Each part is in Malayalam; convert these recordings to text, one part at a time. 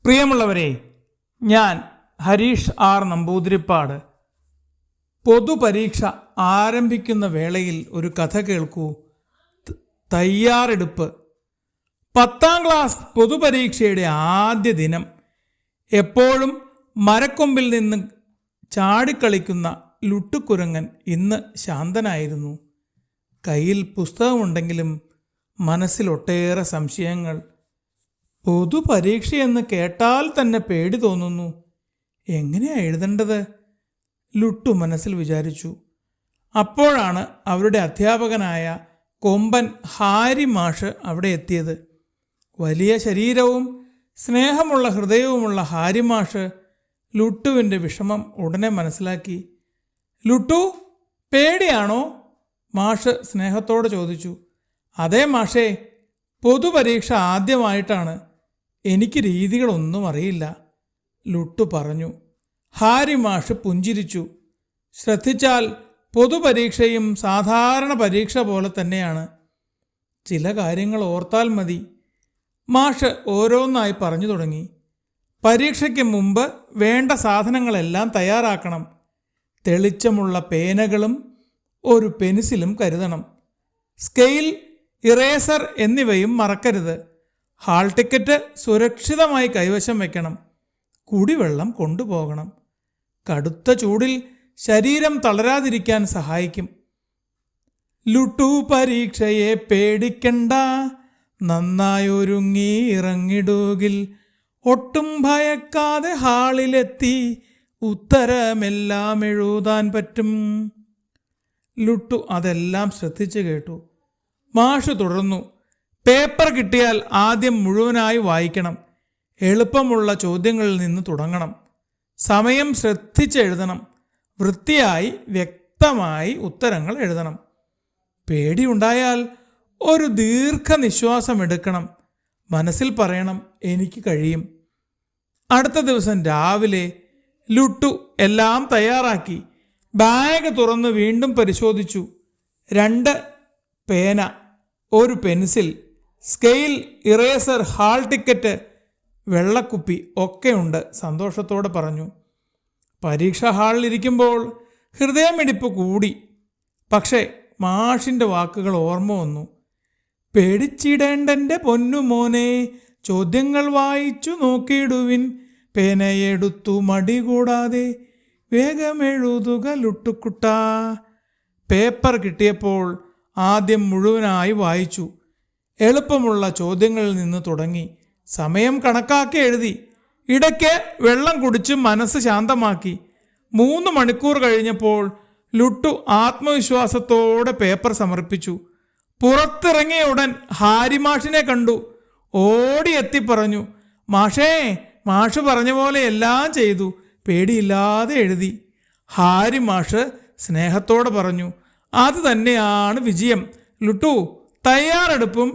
പ്രിയമുള്ളവരെ, ഞാൻ ഹരീഷ് ആർ നമ്പൂതിരിപ്പാട്. പൊതുപരീക്ഷ ആരംഭിക്കുന്ന വേളയിൽ ഒരു കഥ കേൾക്കൂ. തയ്യാറെടുപ്പ്. 10ാം ക്ലാസ് പൊതുപരീക്ഷയുടെ ആദ്യ ദിനം. എപ്പോഴും മരക്കൊമ്പിൽ നിന്ന് ചാടിക്കളിക്കുന്ന ലുട്ടുക്കുരങ്ങൻ ഇന്ന് ശാന്തനായിരുന്നു. കയ്യിൽ പുസ്തകമുണ്ടെങ്കിലും മനസ്സിലൊട്ടേറെ സംശയങ്ങൾ. പൊതുപരീക്ഷയെന്ന് കേട്ടാൽ തന്നെ പേടി തോന്നുന്നു. എങ്ങനെയാ എഴുതേണ്ടത്? ലുട്ടു മനസ്സിൽ വിചാരിച്ചു. അപ്പോഴാണ് അവരുടെ അധ്യാപകനായ കൊമ്പൻ ഹാരി മാഷ് അവിടെ എത്തിയത്. വലിയ ശരീരവും സ്നേഹമുള്ള ഹൃദയവുമുള്ള ഹാരി മാഷ് ലുട്ടുവിൻ്റെ വിഷമം ഉടനെ മനസ്സിലാക്കി. ലുട്ടു, പേടിയാണോ? മാഷ് സ്നേഹത്തോടെ ചോദിച്ചു. അതേ മാഷേ, പൊതുപരീക്ഷ ആദ്യമായിട്ടാണ്. എനിക്ക് രീതികളൊന്നും അറിയില്ല, ലുട്ടു പറഞ്ഞു. ഹാരി മാഷ് പുഞ്ചിരിച്ചു. ശ്രദ്ധിച്ചാൽ പൊതുപരീക്ഷയും സാധാരണ പരീക്ഷ പോലെ തന്നെയാണ്. ചില കാര്യങ്ങൾ ഓർത്താൽ മതി. മാഷ് ഓരോന്നായി പറഞ്ഞു തുടങ്ങി. പരീക്ഷയ്ക്ക് മുമ്പ് വേണ്ട സാധനങ്ങളെല്ലാം തയ്യാറാക്കണം. തെളിച്ചമുള്ള പേനകളും ഒരു പെൻസിലും കരുതണം. സ്കെയിൽ, ഇറേസർ എന്നിവയും മറക്കരുത്. ഹാൾ ടിക്കറ്റ് സുരക്ഷിതമായി കൈവശം വയ്ക്കണം. കുടിവെള്ളം കൊണ്ടുപോകണം. കടുത്ത ചൂടിൽ ശരീരം തളരാതിരിക്കാൻ സഹായിക്കും. ലുട്ടു പരീക്ഷയെ പേടിക്കണ്ട, നന്നായൊരുങ്ങി ഇറങ്ങിടുകിൽ, ഒട്ടും ഭയക്കാതെ ഹാളിലെത്തി ഉത്തരമെല്ലാം എഴുതാൻ പറ്റും. ലുട്ടു അതെല്ലാം ശ്രദ്ധിച്ചു കേട്ടു. മാഷ് തുടർന്നു. പേപ്പർ കിട്ടിയാൽ ആദ്യം മുഴുവനായി വായിക്കണം. എളുപ്പമുള്ള ചോദ്യങ്ങളിൽ നിന്ന് തുടങ്ങണം. സമയം ശ്രദ്ധിച്ചെഴുതണം. വൃത്തിയായി വ്യക്തമായി ഉത്തരങ്ങൾ എഴുതണം. പേടിയുണ്ടായാൽ ഒരു ദീർഘനിശ്വാസം എടുക്കണം. മനസ്സിൽ പറയണം, എനിക്ക് കഴിയും. അടുത്ത ദിവസം രാവിലെ ലുട്ടു എല്ലാം തയ്യാറാക്കി. ബാഗ് തുറന്ന് വീണ്ടും പരിശോധിച്ചു. 2 പേന, ഒരു pencil, scale, eraser, hall ticket, വെള്ളക്കുപ്പി ഒക്കെയുണ്ട്. സന്തോഷത്തോടെ പറഞ്ഞു. പരീക്ഷാ ഹാളിലിരിക്കുമ്പോൾ ഹൃദയമിടിപ്പ് കൂടി. പക്ഷേ മാഷിൻ്റെ വാക്കുകൾ ഓർമ്മ വന്നു. പേടിച്ചിടേണ്ടെൻ്റെ പൊന്നുമോനെ, ചോദ്യങ്ങൾ വായിച്ചു നോക്കിയിടുവിൻ, പേനയെടുത്തു മടി കൂടാതെ വേഗമെഴുതുക ലുട്ടുക്കുട്ടാ. പേപ്പർ കിട്ടിയപ്പോൾ ആദ്യം മുഴുവനായി വായിച്ചു. എളുപ്പമുള്ള ചോദ്യങ്ങളിൽ നിന്ന് തുടങ്ങി. സമയം കണക്കാക്കി എഴുതി. ഇടയ്ക്ക് വെള്ളം കുടിച്ച് മനസ്സ് ശാന്തമാക്കി. 3 മണിക്കൂർ കഴിഞ്ഞപ്പോൾ ലുട്ടു ആത്മവിശ്വാസത്തോടെ പേപ്പർ സമർപ്പിച്ചു. പുറത്തിറങ്ങിയ ഉടൻ ഹാരിമാഷിനെ കണ്ടു. ഓടിയെത്തി പറഞ്ഞു, മാഷേ, മാഷ് പറഞ്ഞ പോലെ എല്ലാം ചെയ്തു, പേടിയില്ലാതെ എഴുതി. ഹാരി മാഷ് സ്നേഹത്തോടെ പറഞ്ഞു, അത് തന്നെയാണ് വിജയം. ലുട്ടു, തയ്യാറെടുപ്പും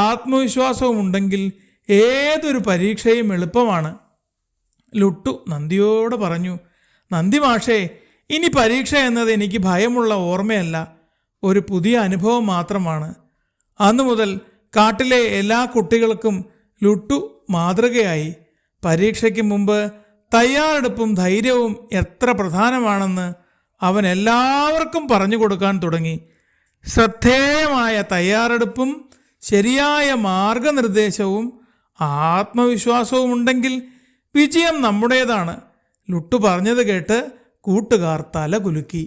ആത്മവിശ്വാസവും ഉണ്ടെങ്കിൽ ഏതൊരു പരീക്ഷയും എളുപ്പമാണ്. ലുട്ടു നന്ദിയോടെ പറഞ്ഞു, നന്ദി മാഷേ, ഇനി പരീക്ഷ എന്നത് എനിക്ക് ഭയമുള്ള ഓർമ്മയല്ല, ഒരു പുതിയ അനുഭവം മാത്രമാണ്. അന്നു മുതൽ കാട്ടിലെ എല്ലാ കുട്ടികൾക്കും ലുട്ടു മാതൃകയായി. പരീക്ഷയ്ക്ക് മുമ്പ് തയ്യാറെടുപ്പും ധൈര്യവും എത്ര പ്രധാനമാണെന്ന് അവൻ എല്ലാവർക്കും പറഞ്ഞു കൊടുക്കാൻ തുടങ്ങി. ശ്രദ്ധേയമായ തയ്യാറെടുപ്പും ശരിയായ മാർഗനിർദ്ദേശവും ആത്മവിശ്വാസവും ഉണ്ടെങ്കിൽ വിജയം നമ്മുടേതാണ്. ലുട്ടു പറഞ്ഞത് കേട്ട് കൂട്ടുകാർ തല കുലുക്കി.